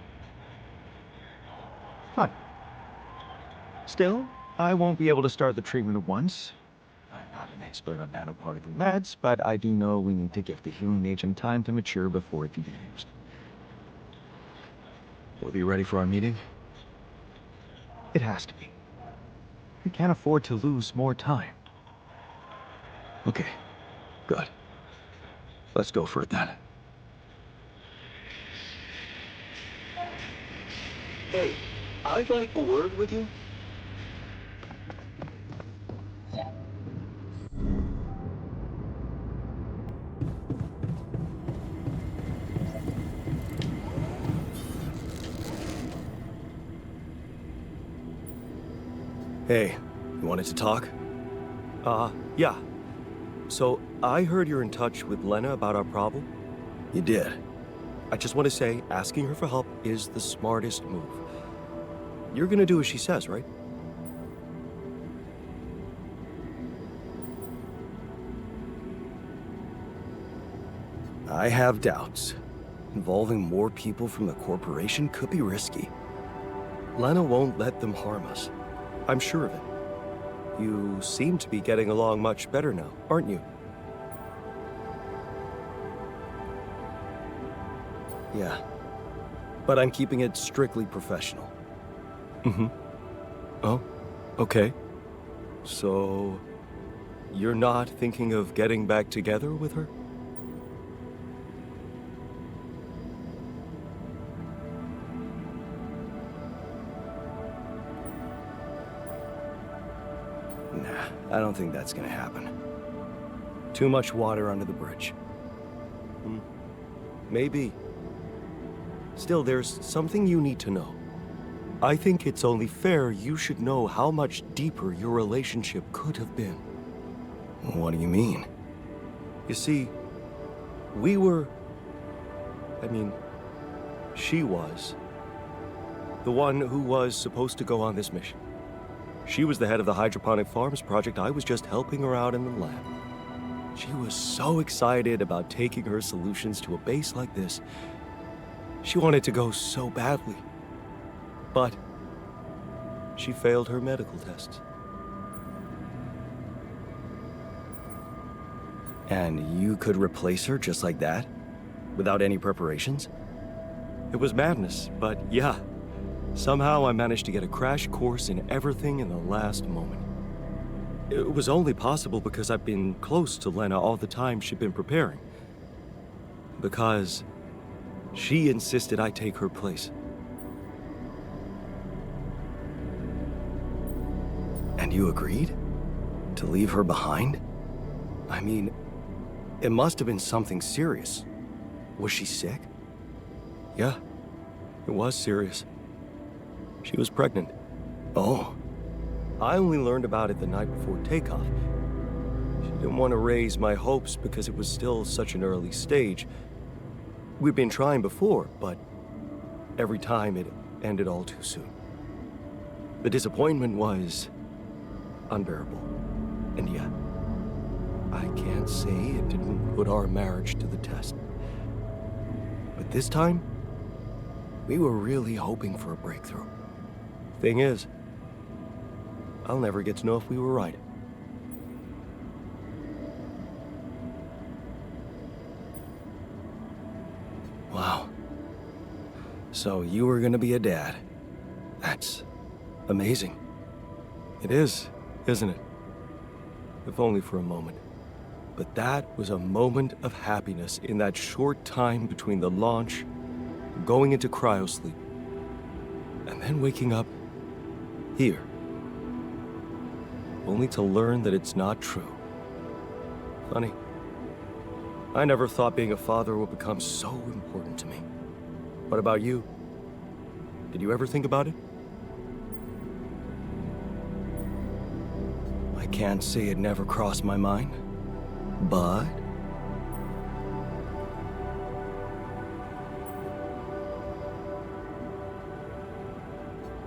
Fine. Still, I won't be able to start the treatment at once. I'm not an expert on nanoparticle meds, but I do know we need to give the healing agent time to mature before it can be used. Will it be ready for our meeting? It has to be. We can't afford to lose more time. Okay, good. Let's go for it then. Hey, I'd like a word with you. Hey, you wanted to talk? Yeah. So, I heard you're in touch with Lena about our problem? You did. I just want to say, asking her for help is the smartest move. You're gonna do as she says, right? I have doubts. Involving more people from the corporation could be risky. Lena won't let them harm us. I'm sure of it. You seem to be getting along much better now, aren't you? Yeah. But I'm keeping it strictly professional. Mm-hmm. Oh, okay. So, you're not thinking of getting back together with her? Nah, I don't think that's gonna happen. Too much water under the bridge. Maybe. Still, there's something you need to know. I think it's only fair you should know how much deeper your relationship could have been. What do you mean? You see, she was the one who was supposed to go on this mission. She was the head of the hydroponic farms project. I was just helping her out in the lab. She was so excited about taking her solutions to a base like this. She wanted to go so badly. But she failed her medical tests. And you could replace her just like that? Without any preparations? It was madness, but yeah. Somehow I managed to get a crash course in everything in the last moment. It was only possible because I've been close to Lena all the time she'd been preparing. Because she insisted I take her place. And you agreed? To leave her behind? I mean, it must have been something serious. Was she sick? Yeah, it was serious. She was pregnant. Oh. I only learned about it the night before takeoff. She didn't want to raise my hopes because it was still such an early stage. We'd been trying before, but every time it ended all too soon. The disappointment was unbearable. And yeah, I can't say it didn't put our marriage to the test. But this time, we were really hoping for a breakthrough. Thing is, I'll never get to know if we were right. Wow. So you were gonna be a dad. That's amazing. It is, isn't it? If only for a moment. But that was a moment of happiness in that short time between the launch, going into cryosleep, and then waking up here. Only to learn that it's not true. Funny. I never thought being a father would become so important to me. What about you? Did you ever think about it? I can't say it never crossed my mind, but...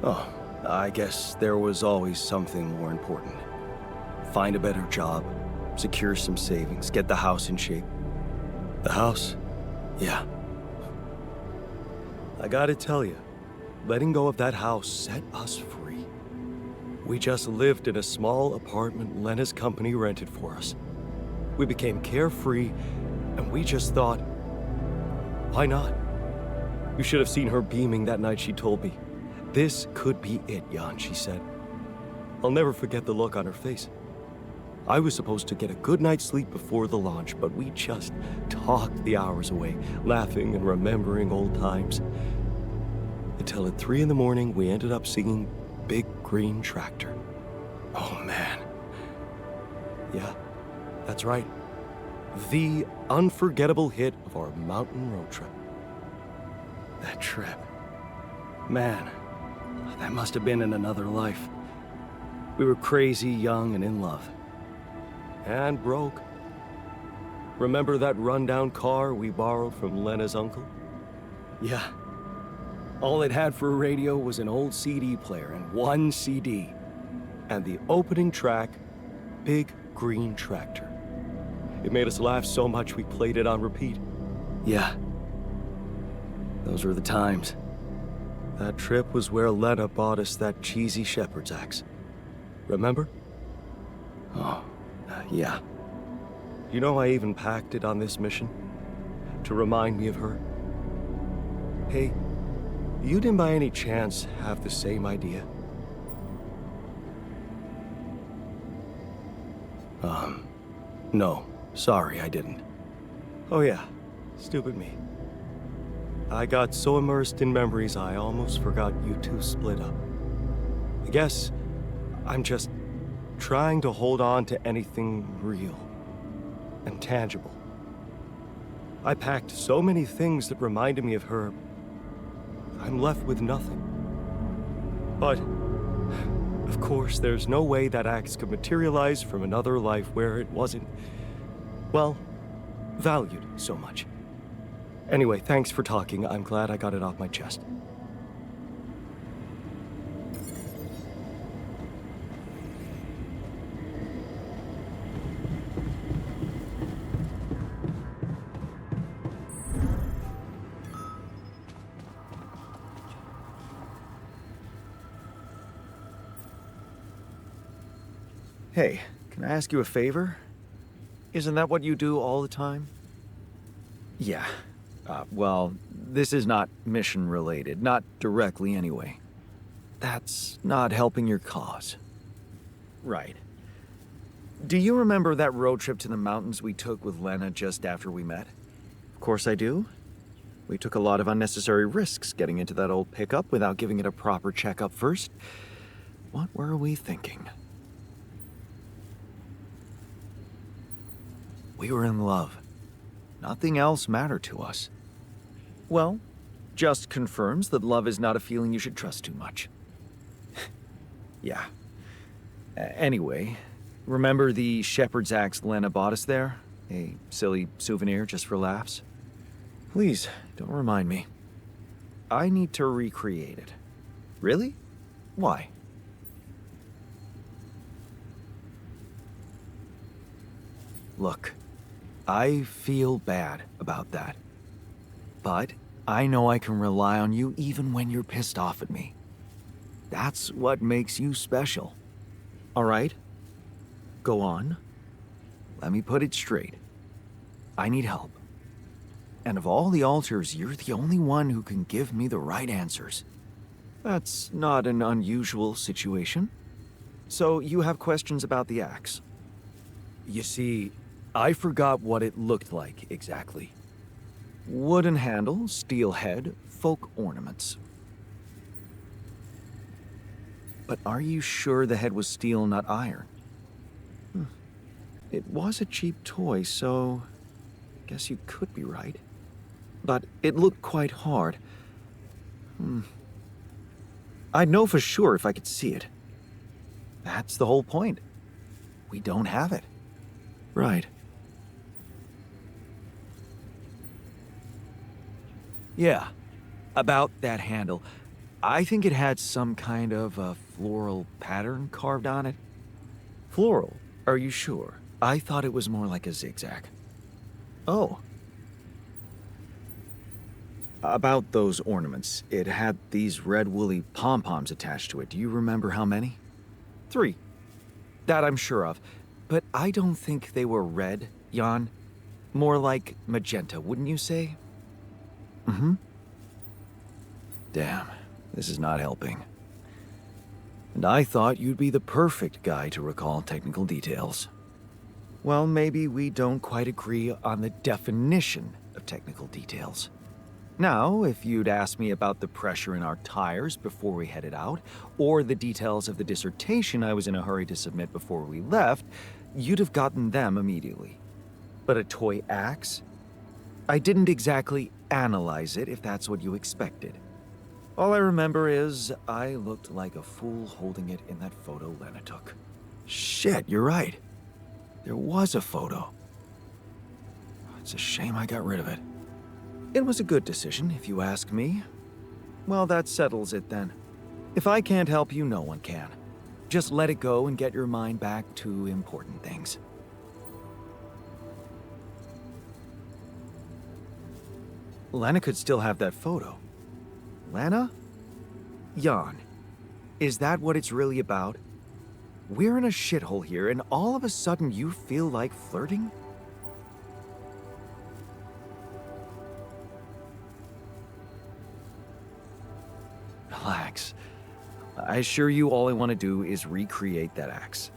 Oh, I guess there was always something more important. Find a better job, secure some savings, get the house in shape. The house? Yeah. I gotta tell you, letting go of that house set us free. We just lived in a small apartment Lena's company rented for us. We became carefree, and we just thought, why not? You should have seen her beaming that night she told me. This could be it, Jan, she said. I'll never forget the look on her face. I was supposed to get a good night's sleep before the launch, but we just talked the hours away, laughing and remembering old times. Until at 3 in the morning, we ended up singing Big Green Tractor. Oh, man. Yeah, that's right. The unforgettable hit of our mountain road trip. That trip. Man, that must have been in another life. We were crazy, young, and in love. And broke. Remember that rundown car we borrowed from Lena's uncle? Yeah. All it had for a radio was an old CD player and one CD. And the opening track, Big Green Tractor. It made us laugh so much we played it on repeat. Yeah. Those were the times. That trip was where Lena bought us that cheesy shepherd's axe. Remember? Oh, yeah. You know, I even packed it on this mission to remind me of her. Hey, you didn't by any chance have the same idea? No. Sorry, I didn't. Oh yeah, stupid me. I got so immersed in memories I almost forgot you two split up. I guess I'm just trying to hold on to anything real and tangible. I packed so many things that reminded me of her, I'm left with nothing. But, of course, there's no way that axe could materialize from another life where it wasn't, well, valued so much. Anyway, thanks for talking. I'm glad I got it off my chest. Hey, can I ask you a favor? Isn't that what you do all the time? Yeah. Well, this is not mission related, not directly anyway. That's not helping your cause. Right. Do you remember that road trip to the mountains we took with Lena just after we met? Of course I do. We took a lot of unnecessary risks getting into that old pickup without giving it a proper checkup first. What were we thinking? We were in love. Nothing else mattered to us. Well, just confirms that love is not a feeling you should trust too much. Yeah. Anyway, remember the shepherd's axe Lena bought us there? A silly souvenir just for laughs? Please, don't remind me. I need to recreate it. Really? Why? Look, I feel bad about that. But I know I can rely on you even when you're pissed off at me. That's what makes you special. All right? Go on. Let me put it straight. I need help. And of all the alters, you're the only one who can give me the right answers. That's not an unusual situation. So you have questions about the axe? You see, I forgot what it looked like exactly. Wooden handle, steel head, folk ornaments. But are you sure the head was steel, not iron? It was a cheap toy, so I guess you could be right. But it looked quite hard. I'd know for sure if I could see it. That's the whole point. We don't have it. Right. Yeah, about that handle. I think it had some kind of a floral pattern carved on it. Floral? Are you sure? I thought it was more like a zigzag. Oh. About those ornaments, it had these red woolly pom-poms attached to it. Do you remember how many? 3. That I'm sure of. But I don't think they were red, Jan. More like magenta, wouldn't you say? Damn, this is not helping. And I thought you'd be the perfect guy to recall technical details. Well, maybe we don't quite agree on the definition of technical details. Now, if you'd asked me about the pressure in our tires before we headed out, or the details of the dissertation I was in a hurry to submit before we left, you'd have gotten them immediately. But a toy axe? I didn't exactly analyze it, if that's what you expected. All I remember is I looked like a fool holding it in that photo Lena took. Shit, you're right. There was a photo. It's a shame I got rid of it. It was a good decision, if you ask me. Well, that settles it then. If I can't help you, no one can. Just let it go and get your mind back to important things. Lana could still have that photo. Lana? Jan, is that what it's really about? We're in a shithole here, and all of a sudden you feel like flirting? Relax. I assure you all I want to do is recreate that axe.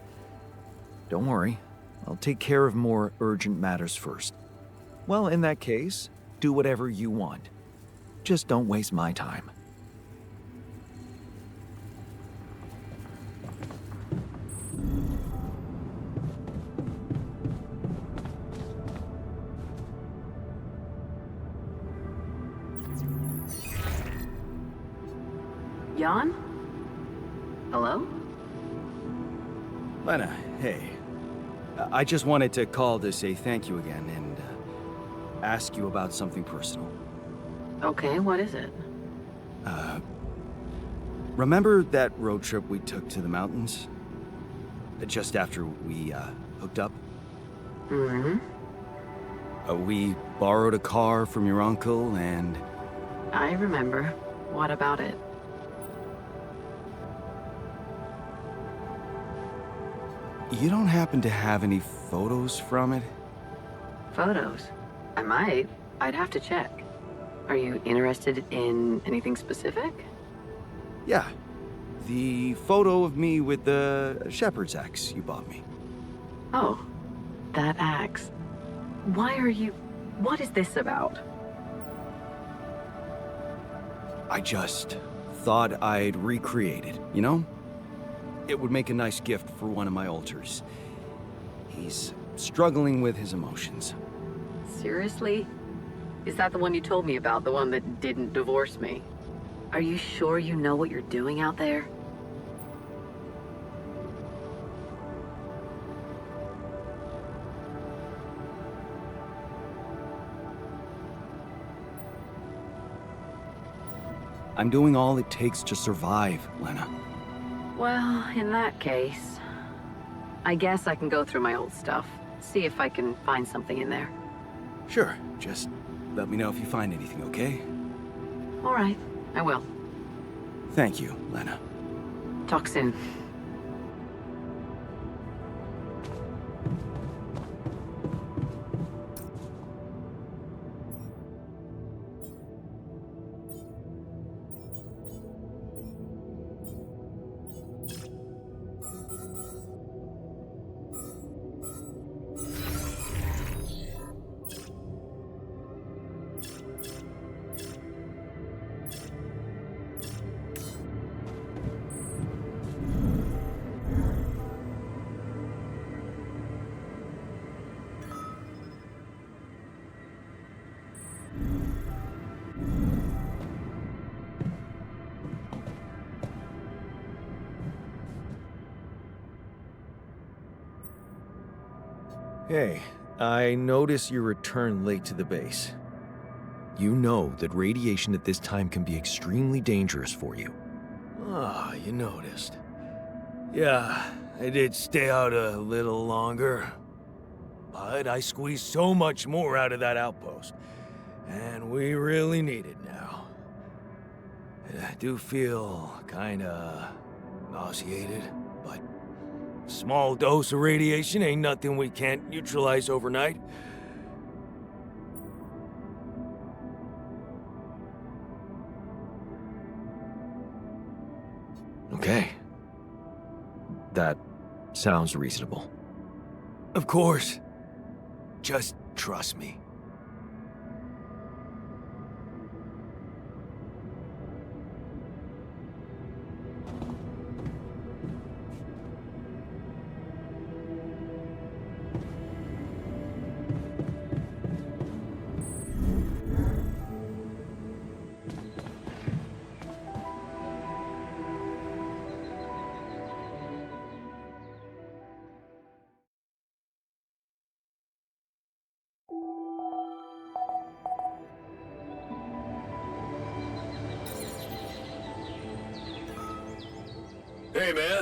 Don't worry, I'll take care of more urgent matters first. Well, in that case, do whatever you want. Just don't waste my time. Jan? Hello? Lena, hey. I just wanted to call to say thank you again and ask you about something personal. Okay, what is it? Remember that road trip we took to the mountains? Just after we hooked up? Mm-hmm. We borrowed a car from your uncle and... I remember. What about it? You don't happen to have any photos from it? Photos? I might. I'd have to check. Are you interested in anything specific? Yeah. The photo of me with the shepherd's axe you bought me. Oh, that axe. Why are you... What is this about? I just thought I'd recreate it, you know? It would make a nice gift for one of my altars. He's struggling with his emotions. Seriously? Is that the one you told me about, the one that didn't divorce me? Are you sure you know what you're doing out there? I'm doing all it takes to survive, Lena. Well, in that case, I guess I can go through my old stuff, see if I can find something in there. Sure, just let me know if you find anything, okay? All right, I will. Thank you, Lena. Talk soon. Hey, I notice you returned late to the base. You know that radiation at this time can be extremely dangerous for you. Ah, you noticed. Yeah, I did stay out a little longer. But I squeezed so much more out of that outpost. And we really need it now. I do feel kinda nauseated, but small dose of radiation ain't nothing we can't neutralize overnight. Okay. That sounds reasonable. Of course. Just trust me. Hey, man.